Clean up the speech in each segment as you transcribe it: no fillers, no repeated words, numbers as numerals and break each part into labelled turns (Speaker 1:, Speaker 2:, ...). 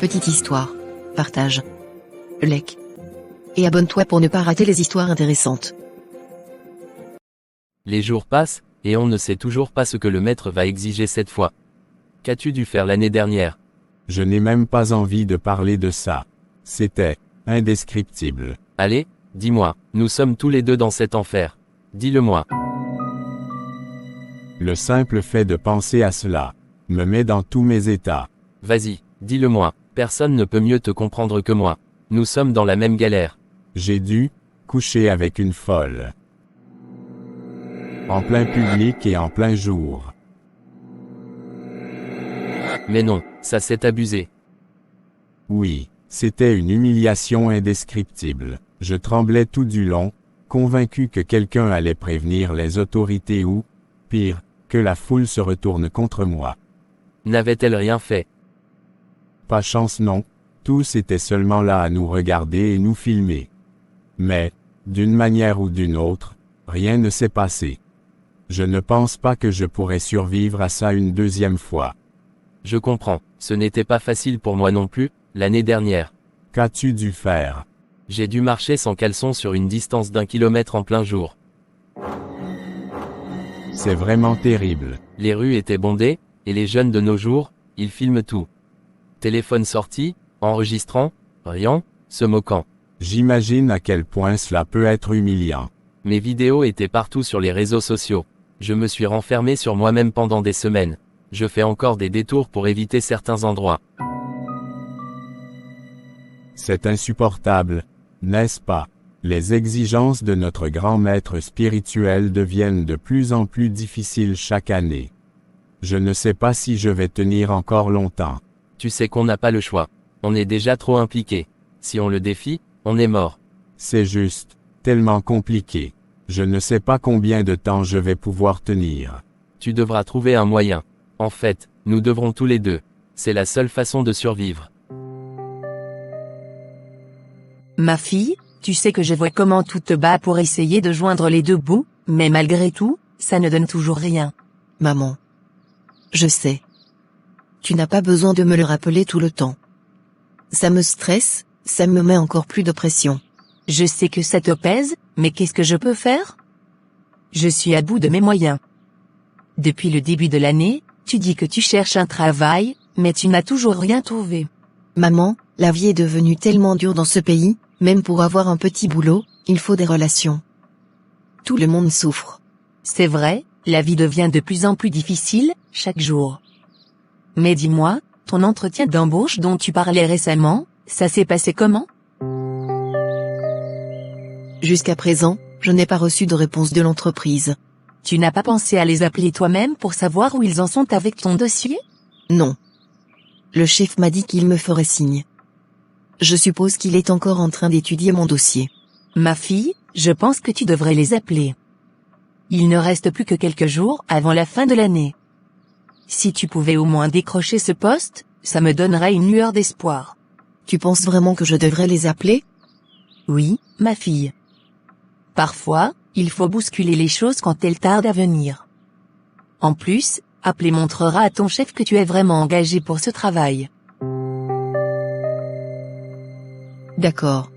Speaker 1: Petite histoire. Partage. Like. Et abonne-toi pour ne pas rater les histoires intéressantes.
Speaker 2: Les jours passent, et on ne sait toujours pas ce que le maître va exiger cette fois. Qu'as-tu dû faire l'année dernière?
Speaker 3: Je n'ai même pas envie de parler de ça. C'était indescriptible.
Speaker 2: Allez, dis-moi, nous sommes tous les deux dans cet enfer. Dis-le-moi.
Speaker 3: Le simple fait de penser à cela me met dans tous mes états.
Speaker 2: Vas-y, dis-le-moi, personne ne peut mieux te comprendre que moi. Nous sommes dans la même galère.
Speaker 3: J'ai dû coucher avec une folle. En plein public et en plein jour.
Speaker 2: Mais non, ça c'est abusé.
Speaker 3: Oui, c'était une humiliation indescriptible. Je tremblais tout du long, convaincu que quelqu'un allait prévenir les autorités ou, pire, que la foule se retourne contre moi.
Speaker 2: N'avait-elle rien fait?
Speaker 3: Pas chance non, tous étaient seulement là à nous regarder et nous filmer. Mais, d'une manière ou d'une autre, rien ne s'est passé. Je ne pense pas que je pourrais survivre à ça une deuxième fois.
Speaker 2: Je comprends, ce n'était pas facile pour moi non plus, l'année dernière.
Speaker 3: Qu'as-tu dû faire?
Speaker 2: J'ai dû marcher sans caleçon sur une distance d'1 kilomètre en plein jour.
Speaker 3: C'est vraiment terrible.
Speaker 2: Les rues étaient bondées, et les jeunes de nos jours, ils filment tout. Téléphone sorti, enregistrant, riant, se moquant.
Speaker 3: J'imagine à quel point cela peut être humiliant.
Speaker 2: Mes vidéos étaient partout sur les réseaux sociaux. Je me suis renfermé sur moi-même pendant des semaines. Je fais encore des détours pour éviter certains endroits.
Speaker 3: C'est insupportable, n'est-ce pas? Les exigences de notre grand maître spirituel deviennent de plus en plus difficiles chaque année. Je ne sais pas si je vais tenir encore longtemps.
Speaker 2: Tu sais qu'on n'a pas le choix. On est déjà trop impliqué. Si on le défie, on est mort.
Speaker 3: C'est juste, tellement compliqué. Je ne sais pas combien de temps je vais pouvoir tenir.
Speaker 2: Tu devras trouver un moyen. En fait, nous devrons tous les deux. C'est la seule façon de survivre.
Speaker 4: Ma fille, tu sais que je vois comment tout te bat pour essayer de joindre les deux bouts, mais malgré tout, ça ne donne toujours rien.
Speaker 1: Maman. Je sais. Tu n'as pas besoin de me le rappeler tout le temps. Ça me stresse, ça me met encore plus de pression.
Speaker 4: Je sais que ça te pèse, mais qu'est-ce que je peux faire? Je suis à bout de mes moyens. Depuis le début de l'année, tu dis que tu cherches un travail, mais tu n'as toujours rien trouvé.
Speaker 1: Maman, la vie est devenue tellement dure dans ce pays, même pour avoir un petit boulot, il faut des relations. Tout le monde souffre.
Speaker 4: C'est vrai, la vie devient de plus en plus difficile, chaque jour. Mais dis-moi, ton entretien d'embauche dont tu parlais récemment, ça s'est passé comment?
Speaker 1: Jusqu'à présent, je n'ai pas reçu de réponse de l'entreprise.
Speaker 4: Tu n'as pas pensé à les appeler toi-même pour savoir où ils en sont avec ton dossier?
Speaker 1: Non. Le chef m'a dit qu'il me ferait signe. Je suppose qu'il est encore en train d'étudier mon dossier.
Speaker 4: Ma fille, je pense que tu devrais les appeler. Il ne reste plus que quelques jours avant la fin de l'année. Si tu pouvais au moins décrocher ce poste, ça me donnerait une lueur d'espoir.
Speaker 1: Tu penses vraiment que je devrais les appeler?
Speaker 4: Oui, ma fille. Parfois, il faut bousculer les choses quand elles tardent à venir. En plus, appeler montrera à ton chef que tu es vraiment engagé pour ce travail.
Speaker 1: D'accord.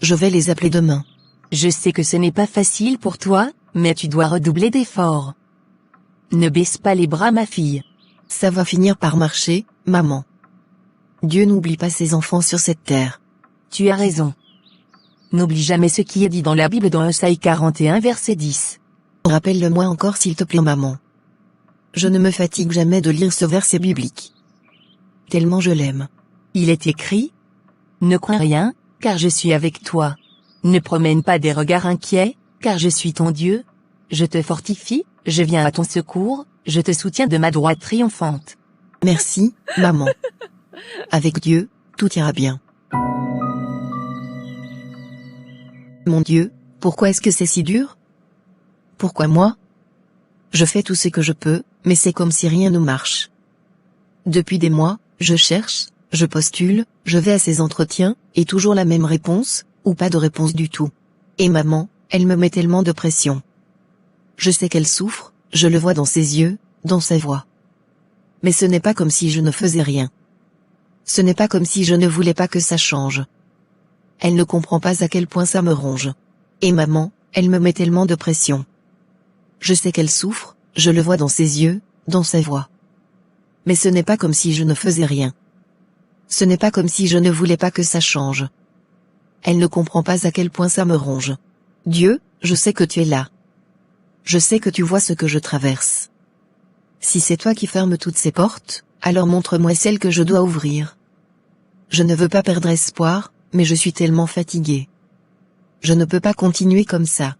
Speaker 1: Je vais les appeler demain.
Speaker 4: Je sais que ce n'est pas facile pour toi, mais tu dois redoubler d'efforts. Ne baisse pas les bras, ma fille.
Speaker 1: Ça va finir par marcher, maman. Dieu n'oublie pas ses enfants sur cette terre.
Speaker 4: Tu as raison. N'oublie jamais ce qui est dit dans la Bible dans Esaïe 41 verset 10.
Speaker 1: Rappelle-le-moi encore s'il te plaît, maman. Je ne me fatigue jamais de lire ce verset biblique. Tellement je l'aime.
Speaker 4: Il est écrit: ne crains rien, car je suis avec toi. Ne promène pas des regards inquiets, car je suis ton Dieu. Je te fortifie, je viens à ton secours, je te soutiens de ma droite triomphante.
Speaker 1: Merci, maman. Avec Dieu, tout ira bien. Mon Dieu, pourquoi est-ce que c'est si dur? Pourquoi moi? Je fais tout ce que je peux, mais c'est comme si rien ne marche. Depuis des mois, je cherche, je postule, je vais à ces entretiens, et toujours la même réponse, ou pas de réponse du tout. Et maman, elle me met tellement de pression. Je sais qu'elle souffre, je le vois dans ses yeux, dans sa voix. Mais ce n'est pas comme si je ne faisais rien. Ce n'est pas comme si je ne voulais pas que ça change. Elle ne comprend pas à quel point ça me ronge. Et maman, elle me met tellement de pression. Je sais qu'elle souffre, je le vois dans ses yeux, dans sa voix. Mais ce n'est pas comme si je ne faisais rien. Ce n'est pas comme si je ne voulais pas que ça change. Elle ne comprend pas à quel point ça me ronge. Dieu, je sais que tu es là. Je sais que tu vois ce que je traverse. Si c'est toi qui fermes toutes ces portes, alors montre-moi celle que je dois ouvrir. Je ne veux pas perdre espoir, mais je suis tellement fatiguée. Je ne peux pas continuer comme ça.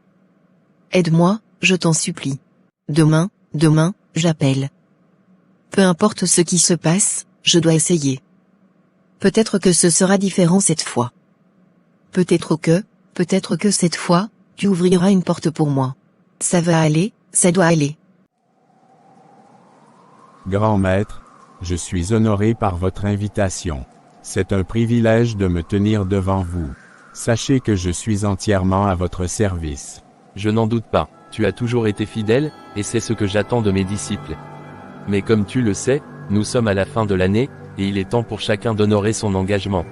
Speaker 1: Aide-moi, je t'en supplie. Demain, j'appelle. Peu importe ce qui se passe, je dois essayer. Peut-être que ce sera différent cette fois. Peut-être que cette fois, tu ouvriras une porte pour moi. Ça va aller, ça doit aller.
Speaker 3: Grand Maître, je suis honoré par votre invitation. C'est un privilège de me tenir devant vous. Sachez que je suis entièrement à votre service.
Speaker 2: Je n'en doute pas, tu as toujours été fidèle, et c'est ce que j'attends de mes disciples. Mais comme tu le sais, nous sommes à la fin de l'année, et il est temps pour chacun d'honorer son engagement.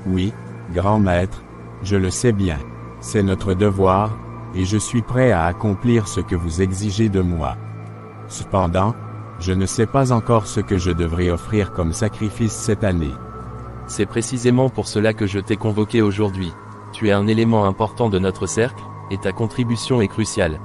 Speaker 3: Oui, Grand Maître, je le sais bien. C'est notre devoir, et je suis prêt à accomplir ce que vous exigez de moi. Cependant, je ne sais pas encore ce que je devrais offrir comme sacrifice cette année.
Speaker 2: C'est précisément pour cela que je t'ai convoqué aujourd'hui. Tu es un élément important de notre cercle, et ta contribution est cruciale.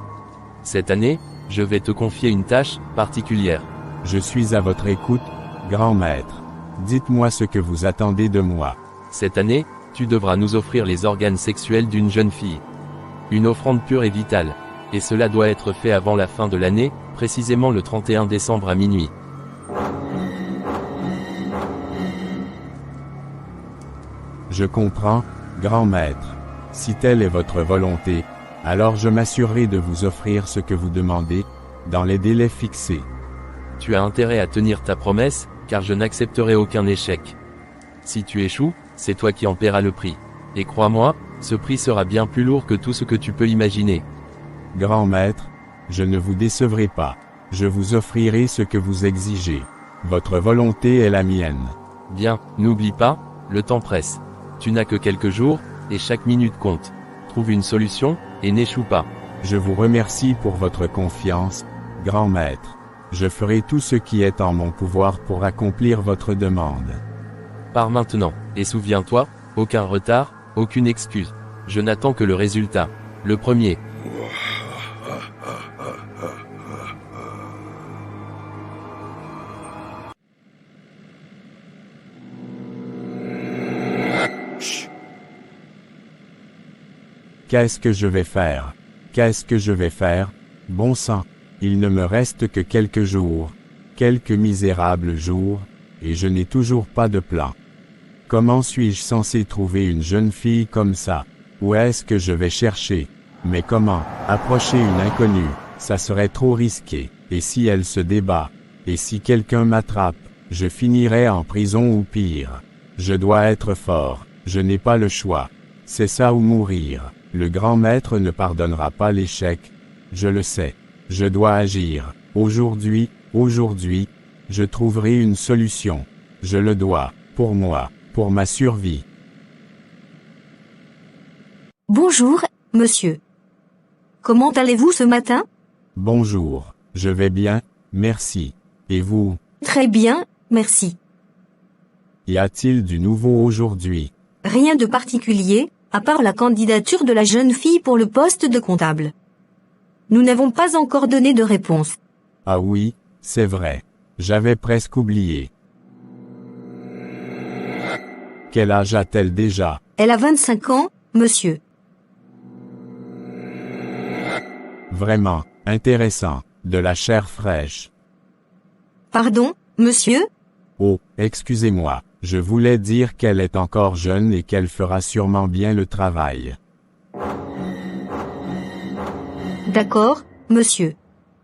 Speaker 2: Cette année, je vais te confier une tâche particulière.
Speaker 3: Je suis à votre écoute, Grand Maître. Dites-moi ce que vous attendez de moi.
Speaker 2: Cette année, tu devras nous offrir les organes sexuels d'une jeune fille. Une offrande pure et vitale. Et cela doit être fait avant la fin de l'année, précisément le 31 décembre à minuit.
Speaker 3: Je comprends, Grand Maître. Si telle est votre volonté, alors je m'assurerai de vous offrir ce que vous demandez, dans les délais fixés.
Speaker 2: Tu as intérêt à tenir ta promesse, car je n'accepterai aucun échec. Si tu échoues, c'est toi qui en paieras le prix. Et crois-moi, ce prix sera bien plus lourd que tout ce que tu peux imaginer.
Speaker 3: Grand Maître, je ne vous décevrai pas. Je vous offrirai ce que vous exigez. Votre volonté est la mienne.
Speaker 2: Bien, n'oublie pas, le temps presse. Tu n'as que quelques jours, et chaque minute compte. Trouve une solution, et n'échoue pas.
Speaker 3: Je vous remercie pour votre confiance, Grand Maître. Je ferai tout ce qui est en mon pouvoir pour accomplir votre demande.
Speaker 2: Pars maintenant, et souviens-toi, aucun retard, aucune excuse. Je n'attends que le résultat. Le premier.
Speaker 3: Qu'est-ce que je vais faire? Qu'est-ce que je vais faire? Bon sang, il ne me reste que quelques jours, quelques misérables jours, et je n'ai toujours pas de plan. Comment suis-je censé trouver une jeune fille comme ça? Où est-ce que je vais chercher? Mais comment? Approcher une inconnue, ça serait trop risqué. Et si elle se débat? Et si quelqu'un m'attrape? Je finirai en prison ou pire. Je dois être fort, je n'ai pas le choix. C'est ça ou mourir. Le grand maître ne pardonnera pas l'échec. Je le sais. Je dois agir. Aujourd'hui, je trouverai une solution. Je le dois, pour moi, pour ma survie.
Speaker 5: Bonjour, monsieur. Comment allez-vous ce matin?
Speaker 3: Bonjour, je vais bien, merci. Et vous?
Speaker 5: Très bien, merci.
Speaker 3: Y a-t-il du nouveau aujourd'hui?
Speaker 5: Rien de particulier, à part la candidature de la jeune fille pour le poste de comptable. Nous n'avons pas encore donné de réponse.
Speaker 3: Ah oui, c'est vrai. J'avais presque oublié. Quel âge a-t-elle déjà?
Speaker 5: Elle a 25 ans, monsieur.
Speaker 3: Vraiment, intéressant, de la chair fraîche.
Speaker 5: Pardon, monsieur?
Speaker 3: Oh, excusez-moi, je voulais dire qu'elle est encore jeune et qu'elle fera sûrement bien le travail.
Speaker 5: D'accord, monsieur.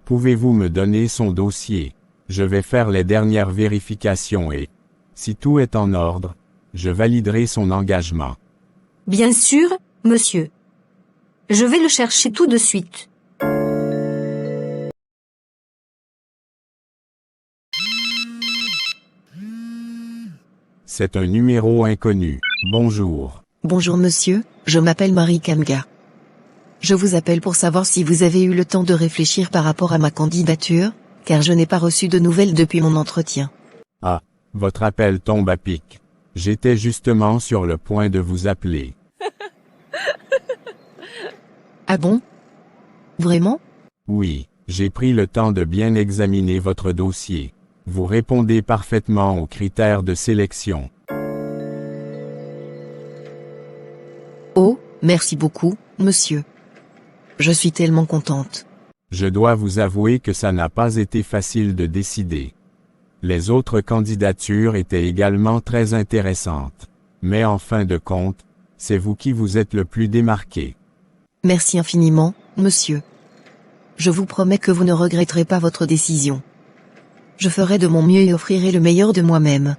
Speaker 3: Pouvez-vous me donner son dossier? Je vais faire les dernières vérifications et, si tout est en ordre, je validerai son engagement.
Speaker 5: Bien sûr, monsieur. Je vais le chercher tout de suite.
Speaker 3: C'est un numéro inconnu. Bonjour.
Speaker 1: Bonjour monsieur, je m'appelle Marie Kamga. Je vous appelle pour savoir si vous avez eu le temps de réfléchir par rapport à ma candidature, car je n'ai pas reçu de nouvelles depuis mon entretien.
Speaker 3: Ah, votre appel tombe à pic. J'étais justement sur le point de vous appeler.
Speaker 1: Ah bon? Vraiment?
Speaker 3: Oui, j'ai pris le temps de bien examiner votre dossier. Vous répondez parfaitement aux critères de sélection.
Speaker 1: Oh, merci beaucoup, monsieur. Je suis tellement contente.
Speaker 3: Je dois vous avouer que ça n'a pas été facile de décider. Les autres candidatures étaient également très intéressantes. Mais en fin de compte, c'est vous qui vous êtes le plus démarqué.
Speaker 1: Merci infiniment, monsieur. Je vous promets que vous ne regretterez pas votre décision. Je ferai de mon mieux et offrirai le meilleur de moi-même.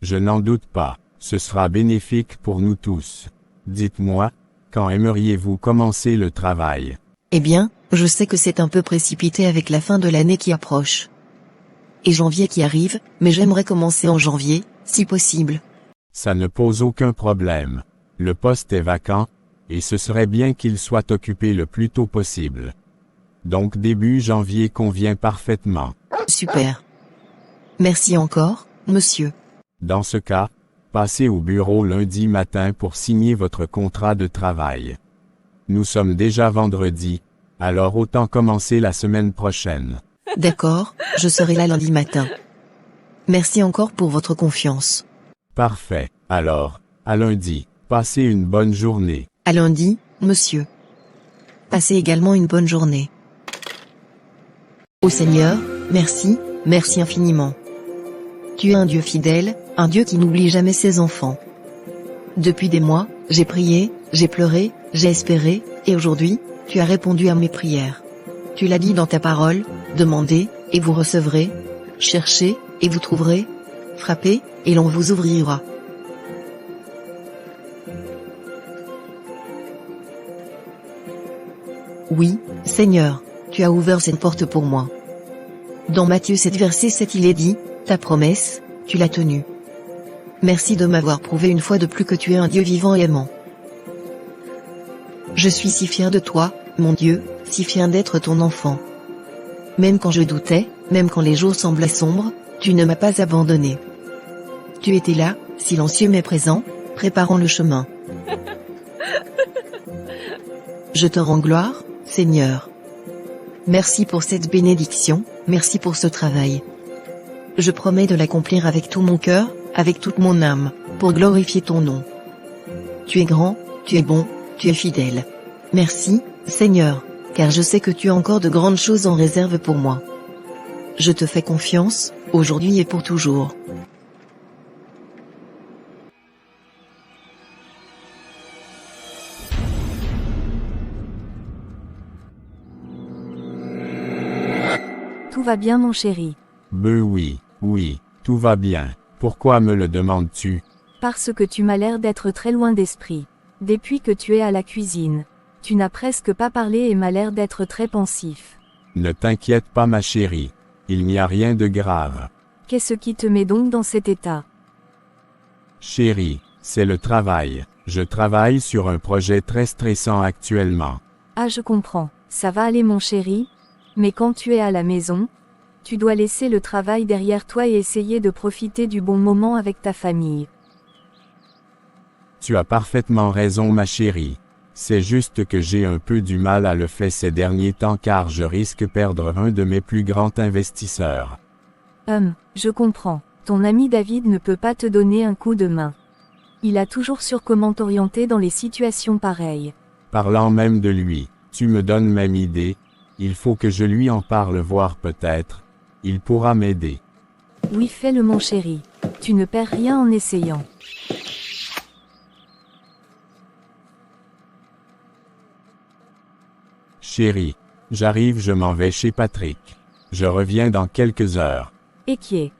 Speaker 3: Je n'en doute pas, ce sera bénéfique pour nous tous. Dites-moi, quand aimeriez-vous commencer le travail?
Speaker 1: Eh bien, je sais que c'est un peu précipité avec la fin de l'année qui approche. Et janvier qui arrive, mais j'aimerais commencer en janvier, si possible.
Speaker 3: Ça ne pose aucun problème. Le poste est vacant, et ce serait bien qu'il soit occupé le plus tôt possible. Donc début janvier convient parfaitement.
Speaker 1: Super. Merci encore, monsieur.
Speaker 3: Dans ce cas, passez au bureau lundi matin pour signer votre contrat de travail. Nous sommes déjà vendredi, alors autant commencer la semaine prochaine.
Speaker 1: D'accord, je serai là lundi matin. Merci encore pour votre confiance.
Speaker 3: Parfait. Alors, à lundi. Passez une bonne journée.
Speaker 1: À lundi, monsieur. Passez également une bonne journée. Ô Seigneur, merci, merci infiniment. Tu es un Dieu fidèle, un Dieu qui n'oublie jamais ses enfants. Depuis des mois, j'ai prié, j'ai pleuré, j'ai espéré, et aujourd'hui, tu as répondu à mes prières. Tu l'as dit dans ta parole, demandez, et vous recevrez, cherchez, et vous trouverez, frappez, et l'on vous ouvrira. Oui, Seigneur, tu as ouvert cette porte pour moi. Dans Matthieu 7 verset 7 il est dit, ta promesse, tu l'as tenue. Merci de m'avoir prouvé une fois de plus que tu es un Dieu vivant et aimant. Je suis si fier de toi, mon Dieu, si fier d'être ton enfant. Même quand je doutais, même quand les jours semblaient sombres, tu ne m'as pas abandonné. Tu étais là, silencieux mais présent, préparant le chemin. Je te rends gloire, Seigneur. Merci pour cette bénédiction, merci pour ce travail. Je promets de l'accomplir avec tout mon cœur, avec toute mon âme, pour glorifier ton nom. Tu es grand, tu es bon, tu es fidèle. Merci, Seigneur, car je sais que tu as encore de grandes choses en réserve pour moi. Je te fais confiance, aujourd'hui et pour toujours.
Speaker 6: Tout va bien mon chéri.
Speaker 3: Oui, tout va bien. Pourquoi me le demandes-tu?
Speaker 6: Parce que tu m'as l'air d'être très loin d'esprit. Depuis que tu es à la cuisine. Tu n'as presque pas parlé et m'as l'air d'être très pensif.
Speaker 3: Ne t'inquiète pas ma chérie. Il n'y a rien de grave.
Speaker 6: Qu'est-ce qui te met donc dans cet état?
Speaker 3: Chérie, c'est le travail. Je travaille sur un projet très stressant actuellement.
Speaker 6: Ah je comprends. Ça va aller mon chéri? Mais quand tu es à la maison, tu dois laisser le travail derrière toi et essayer de profiter du bon moment avec ta famille.
Speaker 3: Tu as parfaitement raison ma chérie. C'est juste que j'ai un peu du mal à le faire ces derniers temps car je risque perdre un de mes plus grands investisseurs.
Speaker 6: Je comprends. Ton ami David ne peut pas te donner un coup de main. Il a toujours su comment t'orienter dans les situations pareilles.
Speaker 3: Parlant même de lui, tu me donnes même idée. Il faut que je lui en parle voir peut-être. Il pourra m'aider.
Speaker 6: Oui fais-le mon chéri. Tu ne perds rien en essayant.
Speaker 3: Chérie, j'arrive, je m'en vais chez Patrick. Je reviens dans quelques heures.
Speaker 6: Et qui est?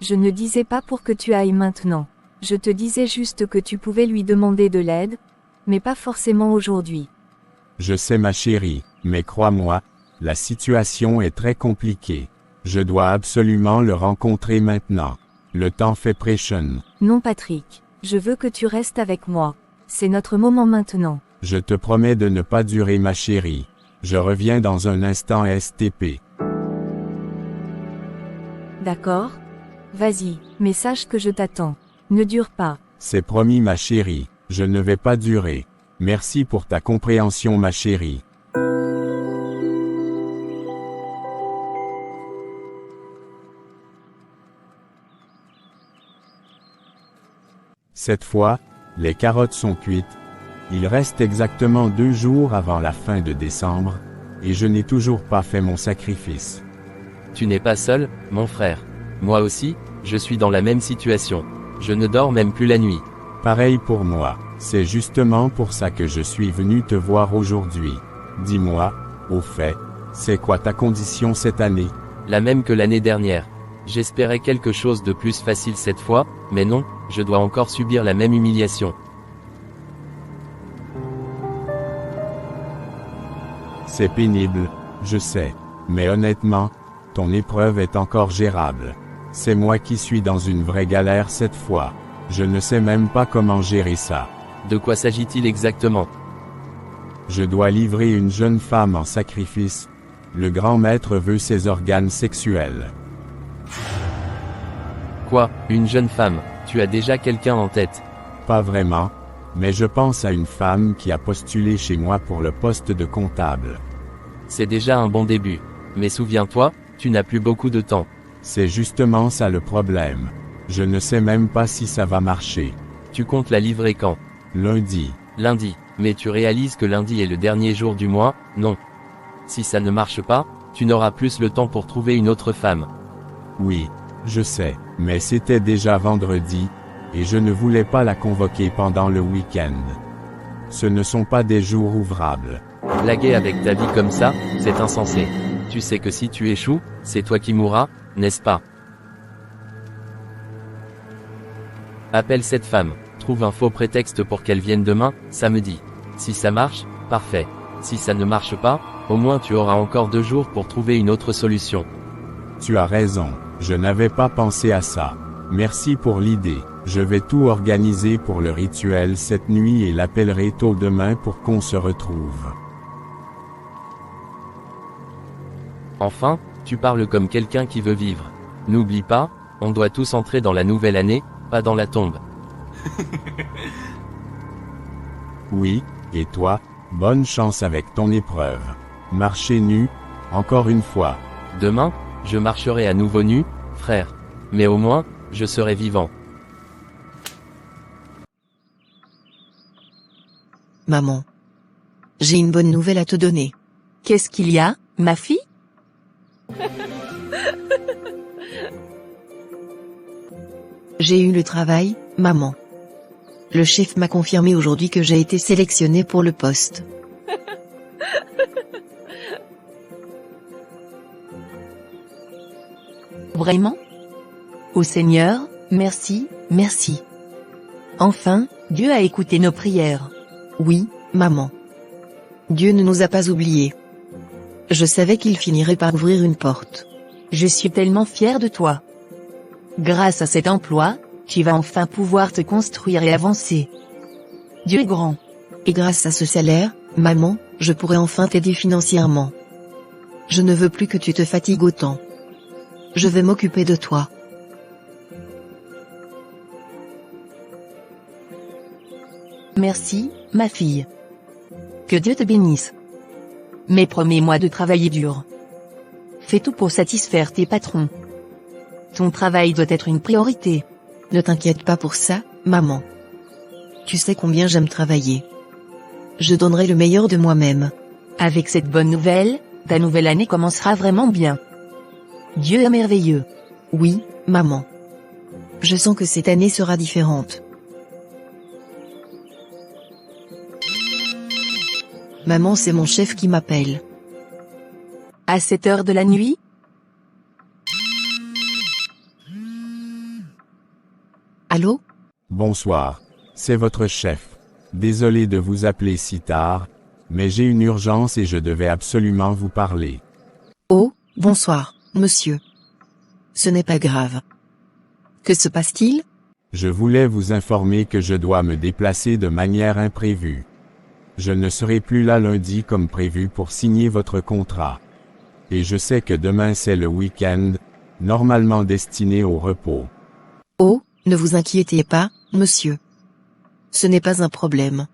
Speaker 6: Je ne disais pas pour que tu ailles maintenant. Je te disais juste que tu pouvais lui demander de l'aide, mais pas forcément aujourd'hui.
Speaker 3: Je sais ma chérie, mais crois-moi, la situation est très compliquée. Je dois absolument le rencontrer maintenant. Le temps fait pression.
Speaker 6: Non Patrick, je veux que tu restes avec moi. C'est notre moment maintenant.
Speaker 3: Je te promets de ne pas durer ma chérie. Je reviens dans un instant STP.
Speaker 6: D'accord? Vas-y, mais sache que je t'attends. Ne dure pas.
Speaker 3: C'est promis ma chérie, je ne vais pas durer. Merci pour ta compréhension ma chérie. Cette fois, les carottes sont cuites. Il reste exactement 2 jours avant la fin de décembre, et je n'ai toujours pas fait mon sacrifice.
Speaker 2: Tu n'es pas seul, mon frère. Moi aussi, je suis dans la même situation. Je ne dors même plus la nuit.
Speaker 3: Pareil pour moi, c'est justement pour ça que je suis venu te voir aujourd'hui. Dis-moi, au fait, c'est quoi ta condition cette année?
Speaker 2: La même que l'année dernière. J'espérais quelque chose de plus facile cette fois, mais non, je dois encore subir la même humiliation.
Speaker 3: C'est pénible, je sais. Mais honnêtement, ton épreuve est encore gérable. C'est moi qui suis dans une vraie galère cette fois. Je ne sais même pas comment gérer ça.
Speaker 2: De quoi s'agit-il exactement?
Speaker 3: Je dois livrer une jeune femme en sacrifice. Le grand maître veut ses organes sexuels.
Speaker 2: Quoi, une jeune femme? Tu as déjà quelqu'un en tête?
Speaker 3: Pas vraiment, mais je pense à une femme qui a postulé chez moi pour le poste de comptable.
Speaker 2: C'est déjà un bon début. Mais souviens-toi, tu n'as plus beaucoup de temps.
Speaker 3: C'est justement ça le problème. Je ne sais même pas si ça va marcher.
Speaker 2: Tu comptes la livrer quand?
Speaker 3: Lundi.
Speaker 2: Lundi. Mais tu réalises que lundi est le dernier jour du mois, non? Si ça ne marche pas, tu n'auras plus le temps pour trouver une autre femme.
Speaker 3: Oui, je sais, mais c'était déjà vendredi, et je ne voulais pas la convoquer pendant le week-end. Ce ne sont pas des jours ouvrables.
Speaker 2: Blaguer avec ta vie comme ça, c'est insensé. Tu sais que si tu échoues, c'est toi qui mourras, n'est-ce pas? Appelle cette femme, trouve un faux prétexte pour qu'elle vienne demain, samedi. Si ça marche, parfait. Si ça ne marche pas, au moins tu auras encore 2 jours pour trouver une autre solution.
Speaker 3: Tu as raison, je n'avais pas pensé à ça. Merci pour l'idée. Je vais tout organiser pour le rituel cette nuit et l'appellerai tôt demain pour qu'on se retrouve.
Speaker 2: Enfin, tu parles comme quelqu'un qui veut vivre. N'oublie pas, on doit tous entrer dans la nouvelle année, pas dans la tombe.
Speaker 3: Oui, et toi, bonne chance avec ton épreuve. Marcher nu, encore une fois.
Speaker 2: Demain, je marcherai à nouveau nu, frère. Mais au moins, je serai vivant.
Speaker 1: Maman. J'ai une bonne nouvelle à te donner.
Speaker 4: Qu'est-ce qu'il y a, ma fille?
Speaker 1: J'ai eu le travail, maman. Le chef m'a confirmé aujourd'hui que j'ai été sélectionnée pour le poste.
Speaker 4: Vraiment? Ô Seigneur, merci, merci. Enfin, Dieu a écouté nos prières.
Speaker 1: Oui, maman. Dieu ne nous a pas oubliés. Je savais qu'il finirait par ouvrir une porte.
Speaker 4: Je suis tellement fière de toi. Grâce à cet emploi, tu vas enfin pouvoir te construire et avancer. Dieu est grand.
Speaker 1: Et grâce à ce salaire, maman, je pourrai enfin t'aider financièrement. Je ne veux plus que tu te fatigues autant. Je vais m'occuper de toi.
Speaker 4: Merci, ma fille. Que Dieu te bénisse. Mais promets-moi de travailler dur. Fais tout pour satisfaire tes patrons. Ton travail doit être une priorité.
Speaker 1: Ne t'inquiète pas pour ça, maman. Tu sais combien j'aime travailler. Je donnerai le meilleur de moi-même.
Speaker 4: Avec cette bonne nouvelle, ta nouvelle année commencera vraiment bien. Dieu est merveilleux.
Speaker 1: Oui, maman. Je sens que cette année sera différente. Maman, c'est mon chef qui m'appelle.
Speaker 4: À cette heure de la nuit?
Speaker 1: Allô?
Speaker 3: Bonsoir. C'est votre chef. Désolé de vous appeler si tard, mais j'ai une urgence et je devais absolument vous parler.
Speaker 1: Oh, bonsoir, monsieur. Ce n'est pas grave. Que se passe-t-il?
Speaker 3: Je voulais vous informer que je dois me déplacer de manière imprévue. Je ne serai plus là lundi comme prévu pour signer votre contrat. Et je sais que demain c'est le week-end, normalement destiné au repos.
Speaker 1: Oh, ne vous inquiétez pas, monsieur. Ce n'est pas un problème.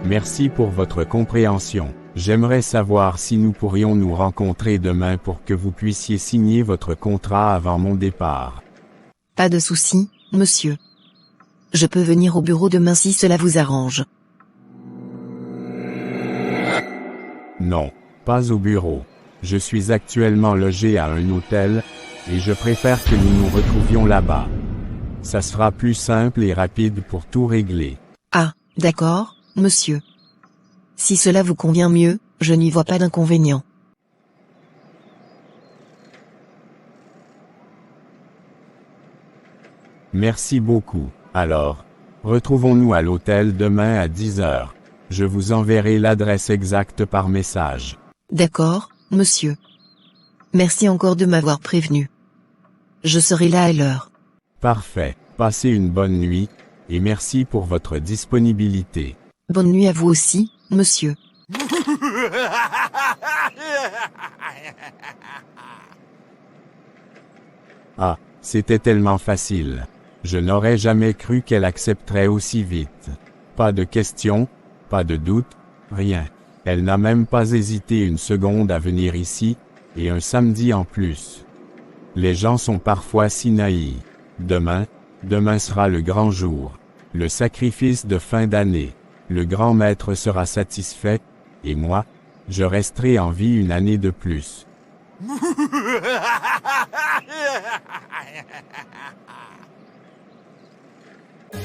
Speaker 3: Merci pour votre compréhension. J'aimerais savoir si nous pourrions nous rencontrer demain pour que vous puissiez signer votre contrat avant mon départ.
Speaker 1: Pas de souci, monsieur. Je peux venir au bureau demain si cela vous arrange.
Speaker 3: Non, pas au bureau. Je suis actuellement logé à un hôtel, et je préfère que nous nous retrouvions là-bas. Ça sera plus simple et rapide pour tout régler.
Speaker 1: Ah, d'accord, monsieur. Si cela vous convient mieux, je n'y vois pas d'inconvénient.
Speaker 3: Merci beaucoup. Alors, retrouvons-nous à l'hôtel demain à 10 heures. Je vous enverrai l'adresse exacte par message.
Speaker 1: D'accord, monsieur. Merci encore de m'avoir prévenu. Je serai là à l'heure.
Speaker 3: Parfait. Passez une bonne nuit, et merci pour votre disponibilité.
Speaker 1: Bonne nuit à vous aussi, monsieur.
Speaker 3: Ah, c'était tellement facile. Je n'aurais jamais cru qu'elle accepterait aussi vite. Pas de questions, pas de doute, rien. Elle n'a même pas hésité une seconde à venir ici, et un samedi en plus. Les gens sont parfois si naïfs. Demain sera le grand jour. Le sacrifice de fin d'année. Le grand maître sera satisfait, et moi, je resterai en vie une année de plus.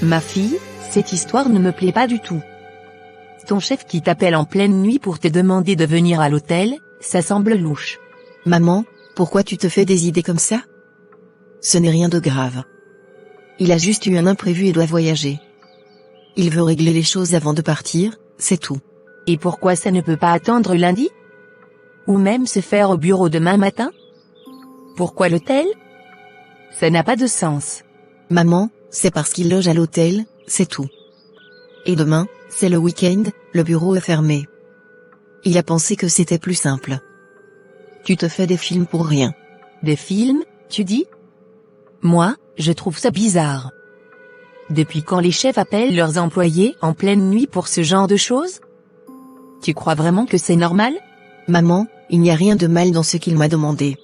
Speaker 4: Ma fille, cette histoire ne me plaît pas du tout. Ton chef qui t'appelle en pleine nuit pour te demander de venir à l'hôtel, ça semble louche.
Speaker 1: Maman, pourquoi tu te fais des idées comme ça? Ce n'est rien de grave. Il a juste eu un imprévu et doit voyager. Il veut régler les choses avant de partir, c'est tout.
Speaker 4: Et pourquoi ça ne peut pas attendre lundi? Ou même se faire au bureau demain matin? Pourquoi l'hôtel? Ça n'a pas de sens.
Speaker 1: Maman, c'est parce qu'il loge à l'hôtel, c'est tout. Et demain, c'est le week-end, le bureau est fermé. Il a pensé que c'était plus simple. Tu te fais des films pour rien.
Speaker 4: Des films, tu dis? Moi, je trouve ça bizarre. Depuis quand les chefs appellent leurs employés en pleine nuit pour ce genre de choses? Tu crois vraiment que c'est normal?
Speaker 1: Maman, il n'y a rien de mal dans ce qu'il m'a demandé.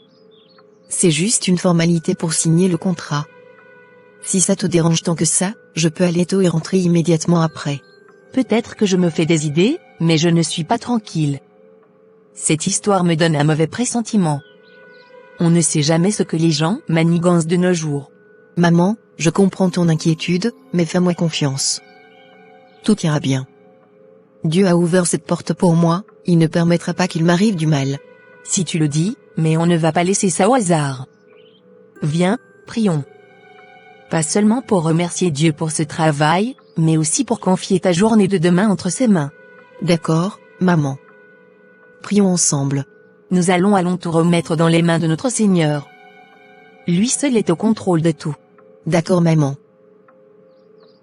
Speaker 1: C'est juste une formalité pour signer le contrat. Si ça te dérange tant que ça, je peux aller tôt et rentrer immédiatement après.
Speaker 4: Peut-être que je me fais des idées, mais je ne suis pas tranquille. Cette histoire me donne un mauvais pressentiment. On ne sait jamais ce que les gens manigancent de nos jours.
Speaker 1: Maman, je comprends ton inquiétude, mais fais-moi confiance. Tout ira bien. Dieu a ouvert cette porte pour moi, il ne permettra pas qu'il m'arrive du mal.
Speaker 4: Si tu le dis, mais on ne va pas laisser ça au hasard. Viens, prions. Pas seulement pour remercier Dieu pour ce travail, mais aussi pour confier ta journée de demain entre ses mains.
Speaker 1: D'accord, maman. Prions ensemble.
Speaker 4: Nous allons tout remettre dans les mains de notre Seigneur. Lui seul est au contrôle de tout.
Speaker 1: D'accord, maman.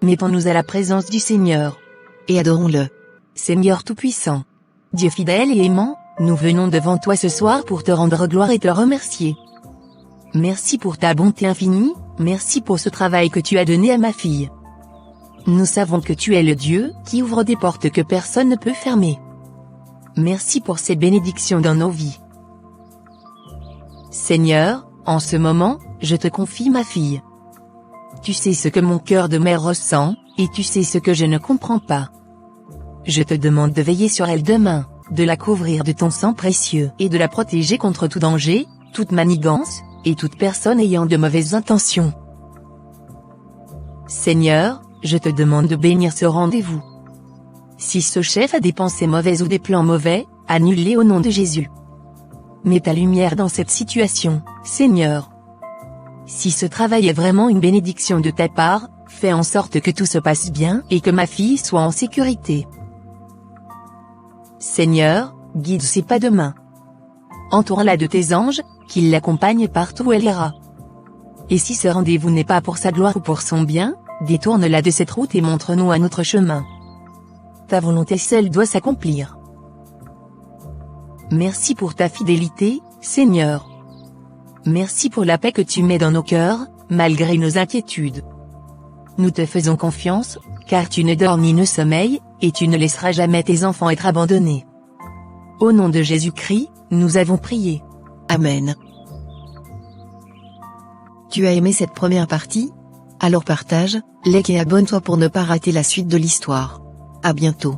Speaker 4: Mettons-nous à la présence du Seigneur.
Speaker 1: Et adorons-le.
Speaker 4: Seigneur Tout-Puissant, Dieu fidèle et aimant, nous venons devant toi ce soir pour te rendre gloire et te remercier. Merci pour ta bonté infinie, merci pour ce travail que tu as donné à ma fille. Nous savons que tu es le Dieu qui ouvre des portes que personne ne peut fermer. Merci pour ces bénédictions dans nos vies. Seigneur, en ce moment, je te confie ma fille. Tu sais ce que mon cœur de mère ressent, et tu sais ce que je ne comprends pas. Je te demande de veiller sur elle demain, de la couvrir de ton sang précieux et de la protéger contre tout danger, toute manigance, et toute personne ayant de mauvaises intentions. Seigneur, je te demande de bénir ce rendez-vous. Si ce chef a des pensées mauvaises ou des plans mauvais, annule-les au nom de Jésus. Mets ta lumière dans cette situation, Seigneur. Si ce travail est vraiment une bénédiction de ta part, fais en sorte que tout se passe bien et que ma fille soit en sécurité. Seigneur, guide ses pas de main. Entoure-la de tes anges, qu'il l'accompagne partout où elle ira. Et si ce rendez-vous n'est pas pour sa gloire ou pour son bien, détourne-la de cette route et montre-nous un autre chemin. Ta volonté seule doit s'accomplir. Merci pour ta fidélité, Seigneur. Merci pour la paix que tu mets dans nos cœurs, malgré nos inquiétudes. Nous te faisons confiance, car tu ne dors ni ne sommeilles, et tu ne laisseras jamais tes enfants être abandonnés. Au nom de Jésus-Christ, nous avons prié.
Speaker 1: Amen. Tu as aimé cette première partie? Alors partage, like et abonne-toi pour ne pas rater la suite de l'histoire. À bientôt.